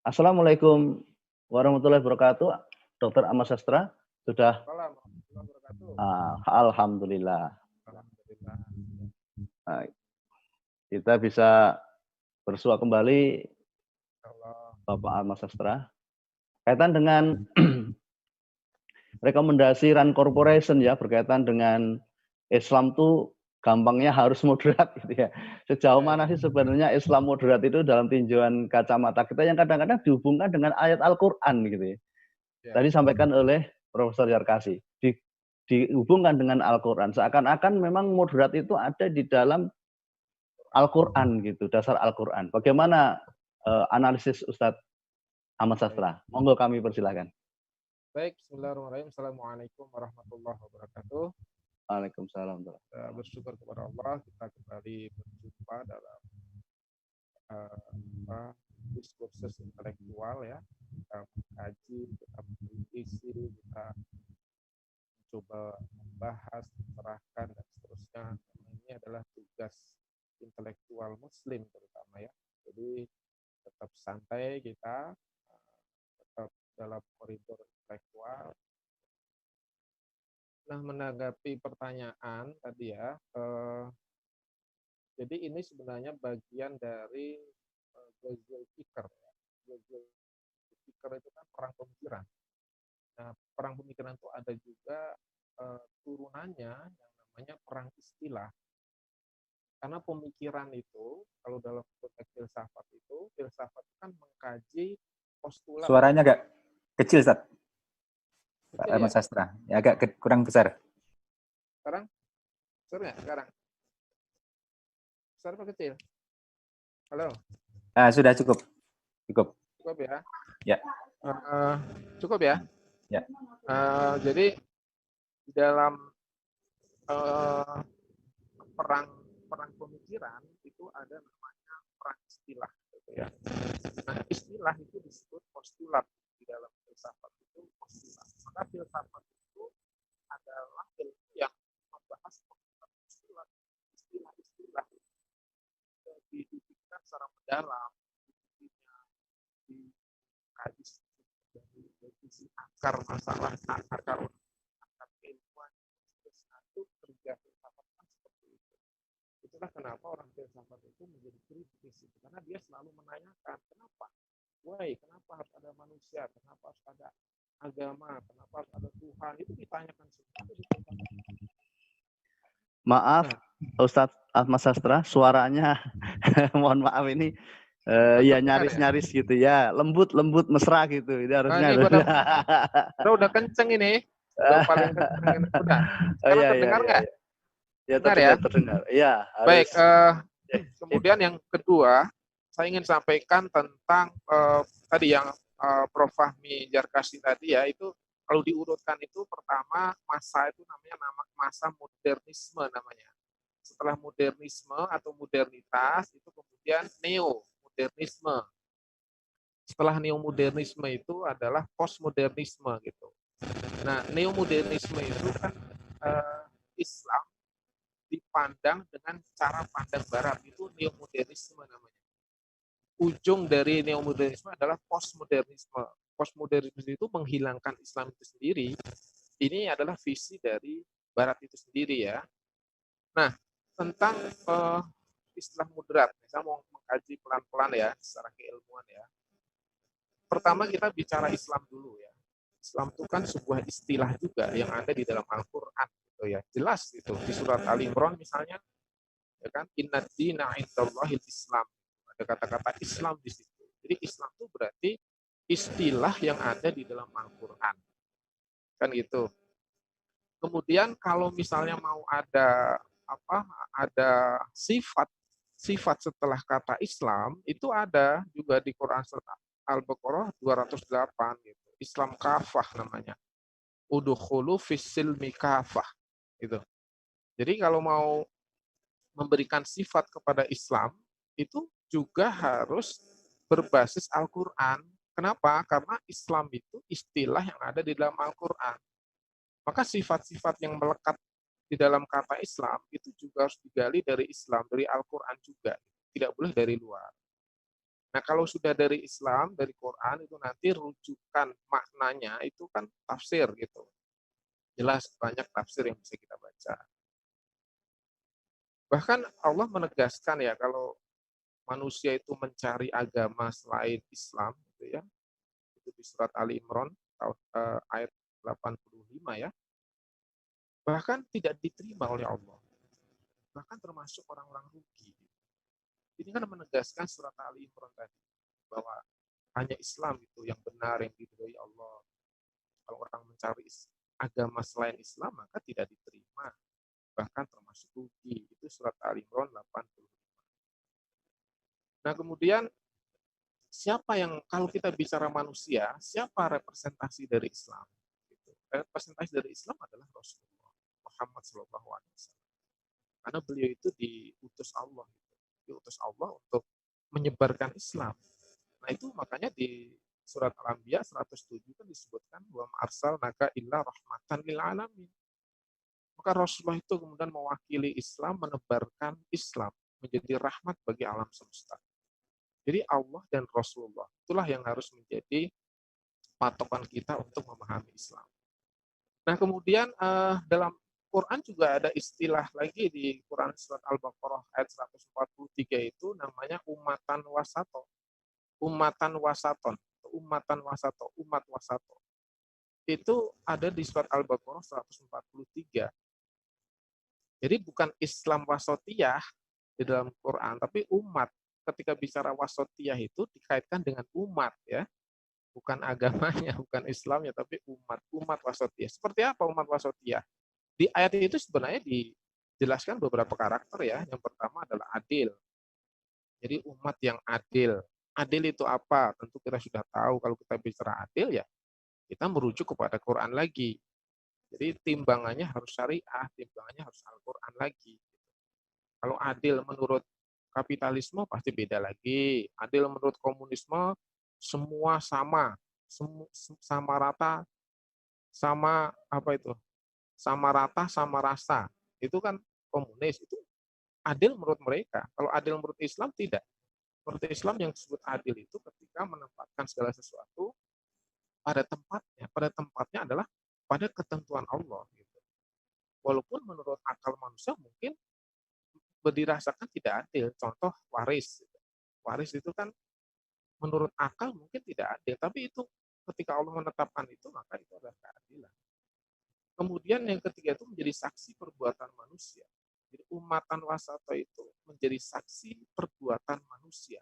Assalamualaikum warahmatullahi wabarakatuh, Dokter Ahmad Sastra. Sudah Waalaikumsalam warahmatullahi wabarakatuh. alhamdulillah. Alhamdulillah. Nah, kita bisa bersua kembali Allah. Bapak Ahmad Sastra. Kaitan dengan rekomendasi Rand Corporation ya, berkaitan dengan Islam tuh gampangnya harus moderat gitu ya. Sejauh mana sih sebenarnya Islam moderat itu dalam tinjauan kacamata kita yang kadang-kadang dihubungkan dengan ayat Al-Qur'an gitu ya. Tadi sampaikan oleh Profesor Yarkasi. Dihubungkan dengan Al-Qur'an. Seakan-akan memang moderat itu ada di dalam Al-Qur'an gitu, dasar Al-Qur'an. Bagaimana analisis Ustadz Ahmad Sastra? Monggo kami persilahkan. Baik, bismillahirrahmanirrahim. Assalamualaikum warahmatullahi wabarakatuh. Waalaikumsalam. Bersyukur kepada Allah kita kembali berjumpa dalam diskursus intelektual ya. Kita mengkaji, kita mengkritisi, kita mencoba membahas, mencerahkan dan seterusnya. Ini adalah tugas intelektual Muslim terutama ya. Jadi tetap santai kita, tetap dalam koridor intelektual. Nah, menanggapi pertanyaan tadi ya, jadi ini sebenarnya bagian dari Ghazal Fikr ya. Ghazal Fikr itu kan perang pemikiran. Nah, perang pemikiran itu ada juga turunannya yang namanya perang istilah. Karena pemikiran itu, kalau dalam konteks filsafat itu kan mengkaji postulat. Suaranya agak kecil, Ustaz. Pak Kecil, Ahmad ya? Sastra. Ya, agak kurang besar. Sekarang? Besar nggak sekarang? Besar apa kecil? Halo? Sudah cukup. Cukup. Cukup ya? Ya. Cukup ya? Ya. Jadi di dalam perang pemikiran itu ada namanya perang istilah gitu ya. Nah, istilah itu disebut postulat di dalam filsafat itu postulat. Maka filsafat itu adalah ilmu yang membahas postulat istilah-istilah didudukkan secara mendalam, dikaji dari sisi akar masalah, akar keilmuan itu kerja filsafat kan seperti itu. Itulah kenapa orang filsafat itu menjadi kritis, karena dia selalu menanyakan kenapa, kenapa harus ada manusia, kenapa harus ada agama, kenapa harus ada Tuhan, itu ditanyakan semua. Maaf, Ustadz Ahmad Sastra, suaranya mohon maaf ini ya nyaris-nyaris gitu ya, lembut mesra gitu. Ini harusnya. Udah kenceng ini. Udah paling kenceng. Udah. Sekarang terdengar nggak? Ya, terdengar. Ya, baik. Kemudian yang kedua, saya ingin sampaikan tentang tadi yang Prof. Fahmi Yarkasi tadi ya, itu kalau diurutkan itu pertama masa itu namanya masa modernisme namanya. Setelah modernisme atau modernitas itu kemudian neo-modernisme. Setelah neo-modernisme itu adalah postmodernisme gitu. Nah, neo-modernisme itu kan Islam dipandang dengan cara pandang Barat, itu neo-modernisme namanya. Ujung dari neo-modernisme adalah postmodernisme. Postmodernisme itu menghilangkan Islam itu sendiri. Ini adalah visi dari Barat itu sendiri ya. Nah, tentang istilah moderat, saya mau mengkaji pelan-pelan ya secara keilmuan ya. Pertama kita bicara Islam dulu ya. Islam itu kan sebuah istilah juga yang ada di dalam Al-Qur'an gitu ya. Jelas itu di surat Ali Imran misalnya ya kan, inna dina indallahil Islam. Ada kata-kata Islam di situ. Jadi Islam itu berarti istilah yang ada di dalam Al-Qur'an. Kan gitu. Kemudian kalau misalnya mau ada sifat setelah kata Islam, itu ada juga di Quran surat Al-Baqarah 208 gitu. Islam kafah namanya. Udkhulu fis-silmi kafah gitu. Jadi kalau mau memberikan sifat kepada Islam itu juga harus berbasis Al-Qur'an. Kenapa? Karena Islam itu istilah yang ada di dalam Al-Qur'an. Maka sifat-sifat yang melekat di dalam kata Islam itu juga harus digali dari Islam, dari Al-Qur'an juga. Tidak boleh dari luar. Nah, kalau sudah dari Islam, dari Quran, itu nanti rujukan maknanya itu kan tafsir gitu. Jelas banyak tafsir yang bisa kita baca. Bahkan Allah menegaskan ya, kalau manusia itu mencari agama selain Islam, gitu ya, itu di surat Ali Imran ayat 85 ya, bahkan tidak diterima oleh Allah, bahkan termasuk orang-orang rugi. Ini kan menegaskan surat Ali Imran tadi bahwa hanya Islam itu yang benar, yang diridhoi Allah. Kalau orang mencari agama selain Islam maka tidak diterima, bahkan termasuk rugi. Itu surat Ali Imran 85. Nah, kemudian siapa yang, kalau kita bicara manusia, siapa representasi dari Islam? Representasi dari Islam adalah Rasulullah Muhammad SAW. Karena beliau itu diutus Allah, diutus Allah untuk menyebarkan Islam. Nah, itu makanya di surat Al-Anbiya 107 kan disebutkan wa arsalnaka illa rahmatan lil alamin. Maka Rasulullah itu kemudian mewakili Islam, menebarkan Islam menjadi rahmat bagi alam semesta. Jadi Allah dan Rasulullah itulah yang harus menjadi patokan kita untuk memahami Islam. Nah, kemudian dalam Quran juga ada istilah lagi di Quran surat Al-Baqarah ayat 143 itu namanya umatan wasato. Umatan wasaton, umatan wasato, umat wasato. Itu ada di surat Al-Baqarah 143. Jadi bukan Islam wasatiyah di dalam Quran, tapi umat. Ketika bicara wasatiyah itu dikaitkan dengan umat ya. Bukan agamanya, bukan Islamnya, tapi umat wasatiyah. Seperti apa umat wasatiyah? Di ayat itu sebenarnya dijelaskan beberapa karakter ya. Yang pertama adalah adil. Jadi umat yang adil. Adil itu apa? Tentu kita sudah tahu kalau kita bicara adil ya, kita merujuk kepada Quran lagi. Jadi timbangannya harus syariah, timbangannya harus Al-Quran lagi. Kalau adil menurut kapitalisme pasti beda lagi. Adil menurut komunisme semua sama, sama rata, sama apa itu? Sama rata, sama rasa. Itu kan komunis. Itu adil menurut mereka. Kalau adil menurut Islam tidak. Menurut Islam yang disebut adil itu ketika menempatkan segala sesuatu pada tempatnya. Pada tempatnya adalah pada ketentuan Allah. Gitu. Walaupun menurut akal manusia mungkin dirasakan tidak adil. Contoh waris. Waris itu kan menurut akal mungkin tidak adil, tapi itu ketika Allah menetapkan itu maka itu adalah keadilan. Kemudian yang ketiga itu menjadi saksi perbuatan manusia. Jadi umatan wasato itu menjadi saksi perbuatan manusia.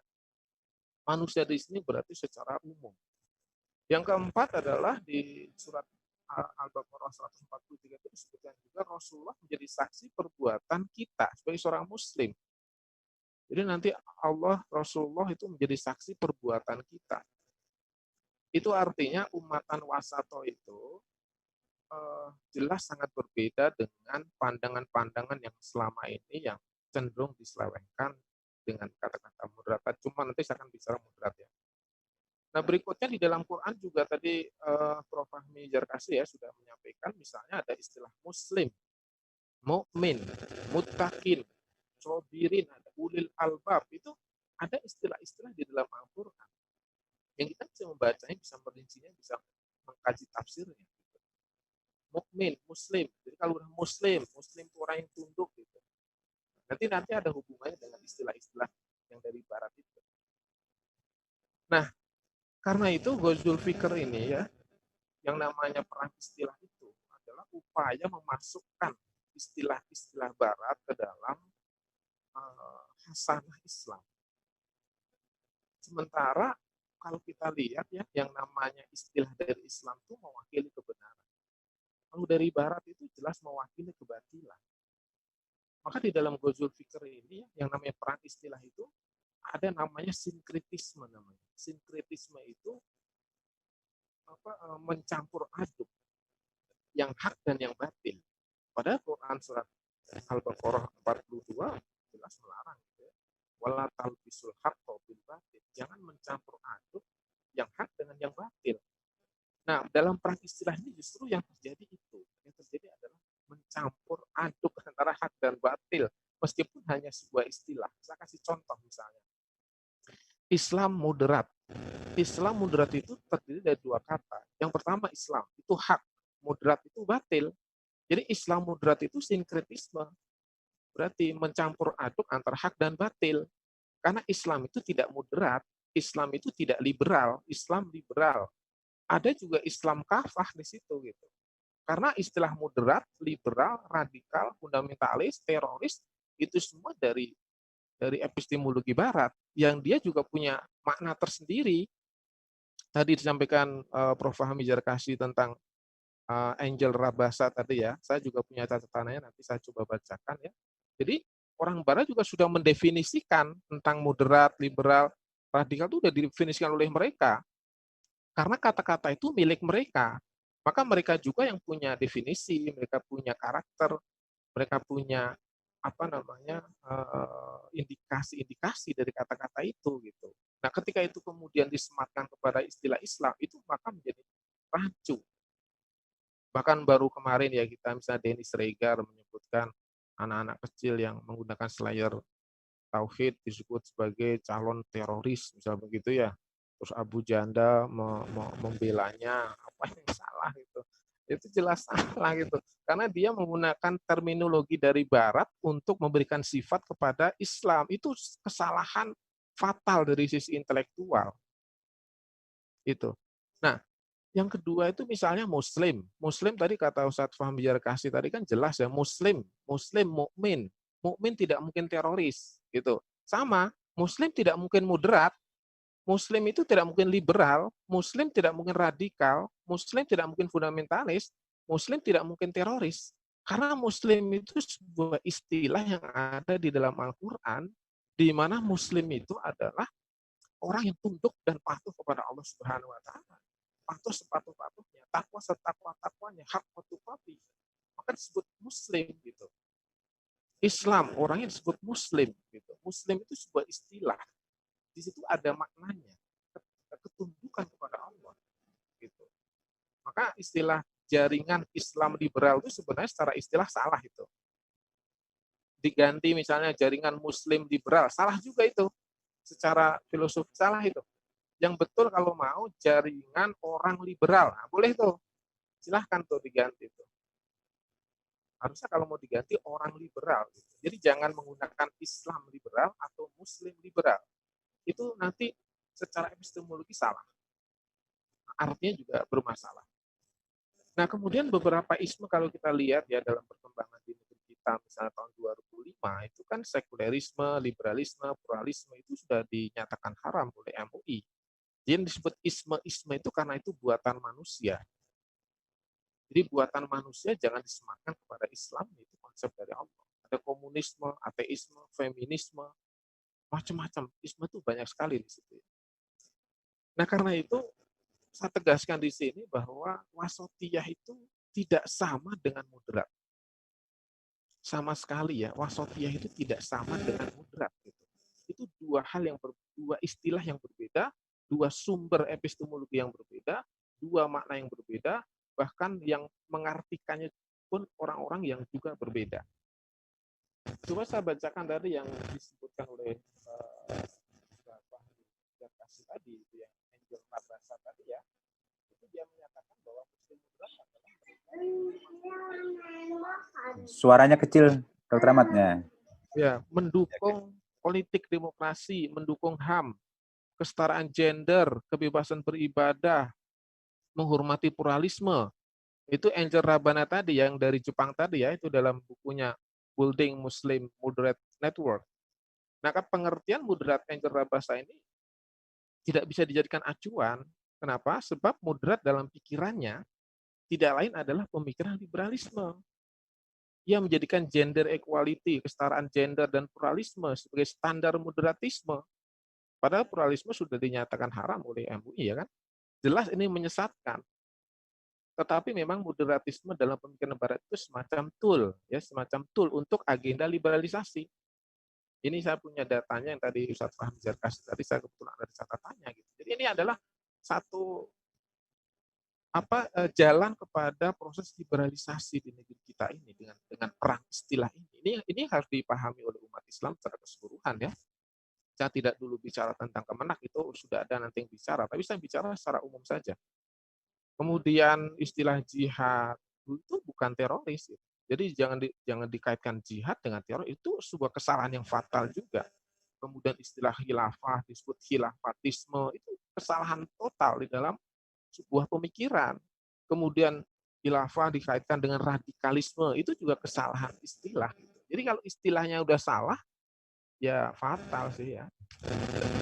Manusia di sini berarti secara umum. Yang keempat adalah di surat Al-Baqarah 143 itu disebutkan juga Rasulullah menjadi saksi perbuatan kita sebagai seorang muslim. Jadi nanti Allah, Rasulullah itu menjadi saksi perbuatan kita. Itu artinya umatan wasato itu jelas sangat berbeda dengan pandangan-pandangan yang selama ini yang cenderung diselewengkan dengan kata-kata moderat. Cuma nanti saya akan bicara moderat ya. Nah, berikutnya di dalam Quran juga tadi Prof. Fahmi Jarkasi ya sudah menyampaikan, misalnya ada istilah muslim, mukmin, muttaqin, sobirin, ada ulil albab, itu ada istilah-istilah di dalam Al-Quran yang kita bisa membacanya, bisa merincinya, bisa mengkaji tafsirnya. Mukmin, muslim. Jadi kalau udah muslim itu orang yang tunduk gitu. Nanti ada hubungannya dengan istilah-istilah yang dari barat itu. Nah, karena itu Ghazul Fikr ini ya, yang namanya perang istilah itu adalah upaya memasukkan istilah-istilah barat ke dalam hasanah Islam. Sementara kalau kita lihat ya, yang namanya istilah dari Islam itu mewakili kebenaran. Kalau dari barat itu jelas mewakili kebatilan. Maka di dalam Ghazul Fikr ini yang namanya perang istilah itu ada namanya sinkritisme namanya. Sinkritisme itu mencampur aduk yang hak dan yang batil. Pada Quran surat Al-Baqarah 42 jelas melarang gitu ya. Wala talbisul haqqa bil batil. Jangan mencampur aduk yang hak dengan yang batil. Nah, dalam perang istilah ini justru yang terjadi itu. Yang terjadi adalah mencampur aduk antara hak dan batil. Meskipun hanya sebuah istilah. Saya kasih contoh misalnya. Islam moderat. Islam moderat itu terdiri dari dua kata. Yang pertama Islam, itu hak. Moderat itu batil. Jadi Islam moderat itu sinkretisme. Berarti mencampur aduk antara hak dan batil. Karena Islam itu tidak moderat, Islam itu tidak liberal, Islam liberal. Ada juga Islam kafah di situ gitu. Karena istilah moderat, liberal, radikal, fundamentalis, teroris itu semua dari epistemologi barat yang dia juga punya makna tersendiri. Tadi disampaikan Prof. Fahmi Zarkasi tentang Angel Rabasa tadi ya. Saya juga punya catatannya, nanti saya coba bacakan ya. Jadi orang barat juga sudah mendefinisikan tentang moderat, liberal, radikal itu sudah didefinisikan oleh mereka. Karena kata-kata itu milik mereka. Maka mereka juga yang punya definisi, mereka punya karakter, mereka punya apa namanya indikasi-indikasi dari kata-kata itu gitu. Nah, ketika itu kemudian disematkan kepada istilah Islam, itu maka menjadi rancu. Bahkan baru kemarin ya kita misalnya Dennis Regar menyebutkan anak-anak kecil yang menggunakan slayer tauhid disebut sebagai calon teroris, misalnya begitu ya. Terus Abu Janda membelanya, apa yang salah gitu. Itu jelas salah gitu. Karena dia menggunakan terminologi dari barat untuk memberikan sifat kepada Islam. Itu kesalahan fatal dari sisi intelektual. Itu. Nah, yang kedua itu misalnya Muslim. Muslim tadi kata Ustadz Fahmi Jarkasi tadi kan jelas ya, Muslim, mukmin. Mukmin tidak mungkin teroris, gitu. Sama, Muslim tidak mungkin moderat, Muslim itu tidak mungkin liberal, Muslim tidak mungkin radikal, Muslim tidak mungkin fundamentalis, Muslim tidak mungkin teroris. Karena Muslim itu sebuah istilah yang ada di dalam Al-Quran, di mana Muslim itu adalah orang yang tunduk dan patuh kepada Allah Subhanahu wa Ta'ala. Patuh sepatuh-patuhnya, takwa setakwa-takwanya, hak tuqati. Maka disebut Muslim gitu. Islam, orangnya disebut Muslim gitu. Muslim itu sebuah istilah. Di situ ada maknanya, ketundukan kepada Allah gitu. Maka istilah jaringan Islam liberal itu sebenarnya secara istilah salah itu. Diganti misalnya jaringan Muslim liberal, salah juga itu. Secara filosofi salah itu. Yang betul kalau mau jaringan orang liberal. Nah, boleh tuh. Silahkan tuh diganti tuh. Harusnya kalau mau diganti orang liberal. Gitu. Jadi jangan menggunakan Islam liberal atau Muslim liberal. Itu nanti secara epistemologi salah. Artinya juga bermasalah. Nah, kemudian beberapa isme kalau kita lihat ya dalam perkembangan di negeri kita, misalnya tahun 2005, itu kan sekulerisme, liberalisme, pluralisme itu sudah dinyatakan haram oleh MUI. Yang disebut isme-isme itu karena itu buatan manusia. Jadi buatan manusia jangan disematkan kepada Islam, itu konsep dari Allah. Ada komunisme, ateisme, feminisme, macam-macam. Isme itu banyak sekali di situ. Nah, karena itu saya tegaskan di sini bahwa wasatiyah itu tidak sama dengan moderat. Sama sekali ya, wasatiyah itu tidak sama dengan moderat. Gitu. Itu dua istilah yang berbeda, dua sumber epistemologi yang berbeda, dua makna yang berbeda, bahkan yang mengartikannya pun orang-orang yang juga berbeda. Coba saya bacakan tadi yang disebutkan oleh Jarkasi tadi, itu yang Angel Rabasa tadi ya, itu dia menyatakan bahwa Muslim moderat adalah Suaranya kecil, Dr. Ahmadnya. Ya, mendukung politik demokrasi, mendukung HAM, kesetaraan gender, kebebasan beribadah, menghormati pluralisme. Itu Angel Rabana tadi yang dari Jepang tadi ya, itu dalam bukunya Building Muslim Moderate Network. Nah, kan pengertian moderat Angel Rabasa ini tidak bisa dijadikan acuan. Kenapa? Sebab moderat dalam pikirannya tidak lain adalah pemikiran liberalisme. Ia menjadikan gender equality, kesetaraan gender dan pluralisme sebagai standar moderatisme. Padahal pluralisme sudah dinyatakan haram oleh MUI, ya kan? Jelas ini menyesatkan. Tetapi memang moderatisme dalam pemikiran barat itu semacam tool, ya, semacam tool untuk agenda liberalisasi. Ini saya punya datanya yang tadi Ustaz Fahmi Zarkasi tadi saya kebetulan ada catatannya gitu. Jadi ini adalah satu jalan kepada proses liberalisasi di negeri kita ini dengan perang istilah ini. Ini harus dipahami oleh umat Islam secara keseluruhan ya. Saya tidak dulu bicara tentang Kemenak, itu sudah ada nanti yang bicara, tapi saya bicara secara umum saja. Kemudian istilah jihad itu bukan teroris. Jadi jangan dikaitkan jihad dengan teror, itu sebuah kesalahan yang fatal juga. Kemudian istilah khilafah disebut khilafatisme, itu kesalahan total di dalam sebuah pemikiran. Kemudian khilafah dikaitkan dengan radikalisme, itu juga kesalahan istilah. Jadi kalau istilahnya udah salah, ya fatal sih ya.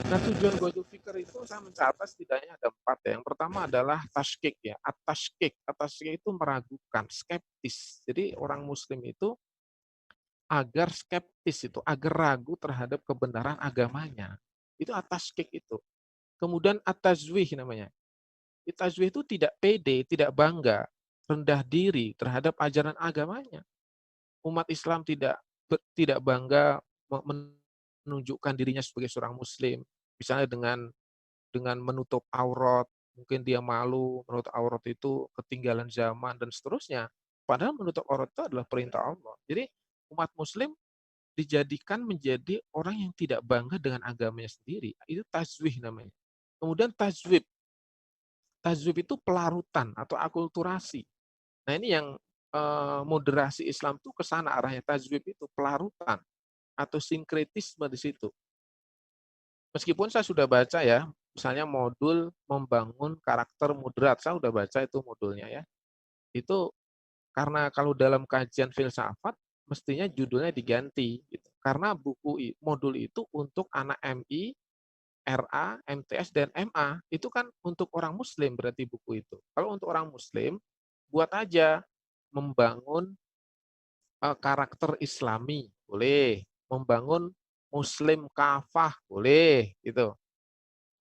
Nah, tujuan Ghazul Fikr itu saya mencatat setidaknya ada 4 ya. Yang pertama adalah tashkik ya. At-tashkik itu meragukan, skeptis. Jadi orang muslim itu agar skeptis itu, agar ragu terhadap kebenaran agamanya. Itu at-tashkik itu. Kemudian at-tazwih namanya. At-tazwih itu tidak pede, tidak bangga, rendah diri terhadap ajaran agamanya. Umat Islam tidak bangga menunjukkan dirinya sebagai seorang muslim, misalnya dengan menutup aurat, mungkin dia malu menutup aurat itu ketinggalan zaman dan seterusnya. Padahal menutup aurat itu adalah perintah Allah. Jadi umat muslim dijadikan menjadi orang yang tidak bangga dengan agamanya sendiri. Itu tazwih namanya. Kemudian tajwib. Tajwib itu pelarutan atau akulturasi. Nah, ini yang moderasi Islam itu ke sana arahnya. Tajwib itu pelarutan atau sinkretisme di situ. Meskipun saya sudah baca ya, misalnya modul membangun karakter moderat, saya sudah baca itu modulnya ya. Itu karena kalau dalam kajian filsafat, mestinya judulnya diganti. Gitu. Karena modul itu untuk anak MI, RA, MTS, dan MA. Itu kan untuk orang muslim berarti buku itu. Kalau untuk orang muslim, buat aja membangun karakter Islami, boleh. Membangun Muslim kafah, boleh. Gitu.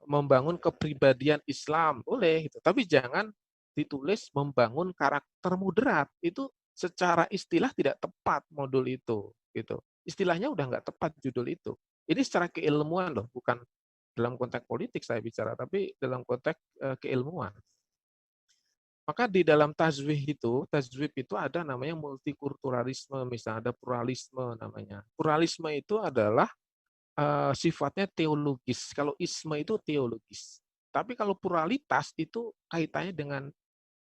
Membangun kepribadian Islam, boleh. Gitu. Tapi jangan ditulis membangun karakter moderat. Itu secara istilah tidak tepat modul itu. Gitu. Istilahnya udah nggak tepat judul itu. Ini secara keilmuan loh, bukan dalam konteks politik saya bicara, tapi dalam konteks keilmuan. Maka di dalam tajwid itu ada namanya multikulturalisme, misalnya ada pluralisme namanya. Pluralisme itu adalah sifatnya teologis. Kalau isme itu teologis. Tapi kalau pluralitas itu kaitannya dengan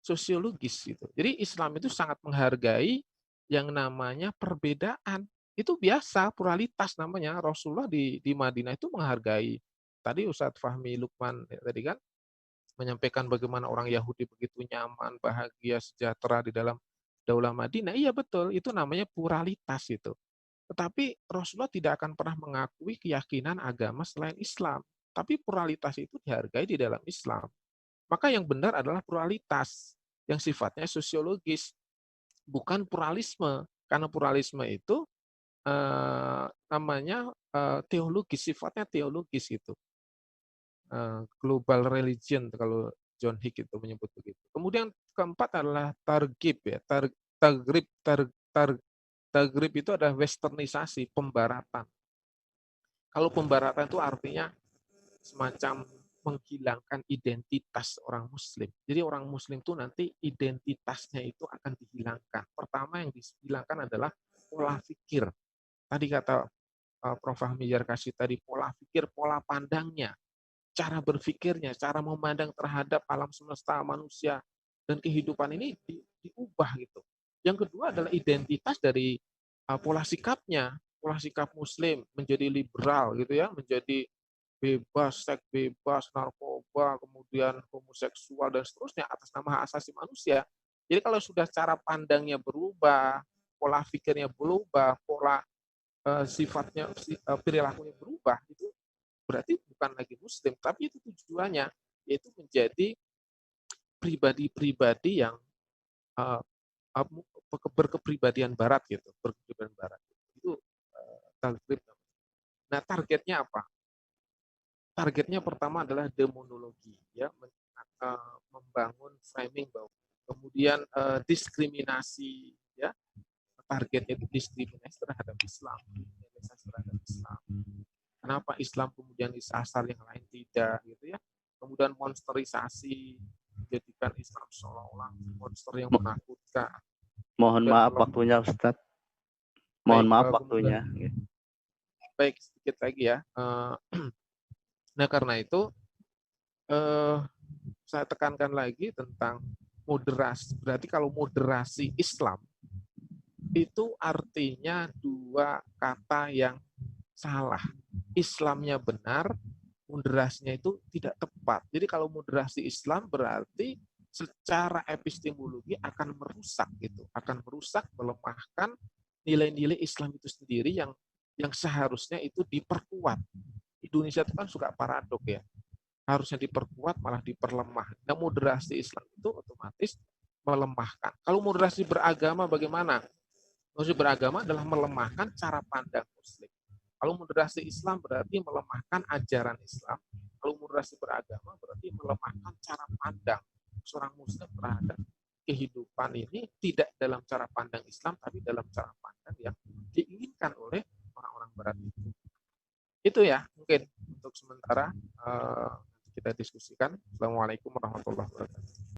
sosiologis gitu. Jadi Islam itu sangat menghargai yang namanya perbedaan. Itu biasa pluralitas namanya. Rasulullah di Madinah itu menghargai. Tadi Ustadz Fahmi Lukman tadi kan menyampaikan bagaimana orang Yahudi begitu nyaman, bahagia, sejahtera di dalam Daulah Madinah. Iya betul, itu namanya pluralitas itu. Tetapi Rasulullah tidak akan pernah mengakui keyakinan agama selain Islam. Tapi pluralitas itu dihargai di dalam Islam. Maka yang benar adalah pluralitas yang sifatnya sosiologis, bukan pluralisme. Karena pluralisme itu namanya teologis, sifatnya teologis itu. Global religion kalau John Hick itu menyebut begitu. Kemudian keempat adalah targib ya. Targib itu adalah westernisasi, pembaratan. Kalau pembaratan itu artinya semacam menghilangkan identitas orang muslim. Jadi orang muslim itu nanti identitasnya itu akan dihilangkan. Pertama yang dihilangkan adalah pola pikir. Tadi kata Prof. Fahmi Yarkasi tadi, pola pikir, pola pandangnya. Cara berpikirnya, cara memandang terhadap alam semesta, manusia, dan kehidupan ini diubah gitu. Yang kedua adalah identitas dari pola sikapnya, pola sikap muslim menjadi liberal gitu ya, menjadi bebas, seks bebas, narkoba, kemudian homoseksual dan seterusnya atas nama hak asasi manusia. Jadi kalau sudah cara pandangnya berubah, pola pikirnya berubah, pola sifatnya, perilakunya berubah, itu berarti bukan lagi muslim, tapi itu tujuannya, yaitu menjadi pribadi-pribadi yang berkepribadian barat gitu, berkepribadian barat. Itu target. Nah, targetnya apa? Targetnya pertama adalah demonologi, ya, membangun framing bahwa kemudian diskriminasi, ya, targetnya itu diskriminasi terhadap Islam, terhadap Islam. Kenapa Islam kemudian disasar yang lain tidak, gitu ya? Kemudian monsterisasi, jadikan Islam seolah-olah monster yang menakutkan. Mohon maaf waktunya, Ustadz. Mohon maaf waktunya. baik sedikit lagi ya. Nah karena itu saya tekankan lagi tentang moderasi. Berarti kalau moderasi Islam itu artinya dua kata yang salah. Islamnya benar, moderasinya itu tidak tepat. Jadi kalau moderasi Islam berarti secara epistemologi akan merusak gitu, akan merusak, melemahkan nilai-nilai Islam itu sendiri yang seharusnya itu diperkuat. Indonesia itu kan suka paradok ya. Harusnya diperkuat malah diperlemah. Nah, moderasi Islam itu otomatis melemahkan. Kalau moderasi beragama bagaimana? Moderasi beragama adalah melemahkan cara pandang Muslim. Kalau moderasi Islam berarti melemahkan ajaran Islam. Kalau moderasi beragama berarti melemahkan cara pandang seorang Muslim terhadap kehidupan ini, tidak dalam cara pandang Islam, tapi dalam cara pandang yang diinginkan oleh orang-orang Barat itu. Itu ya mungkin untuk sementara kita diskusikan. Assalamualaikum warahmatullahi wabarakatuh.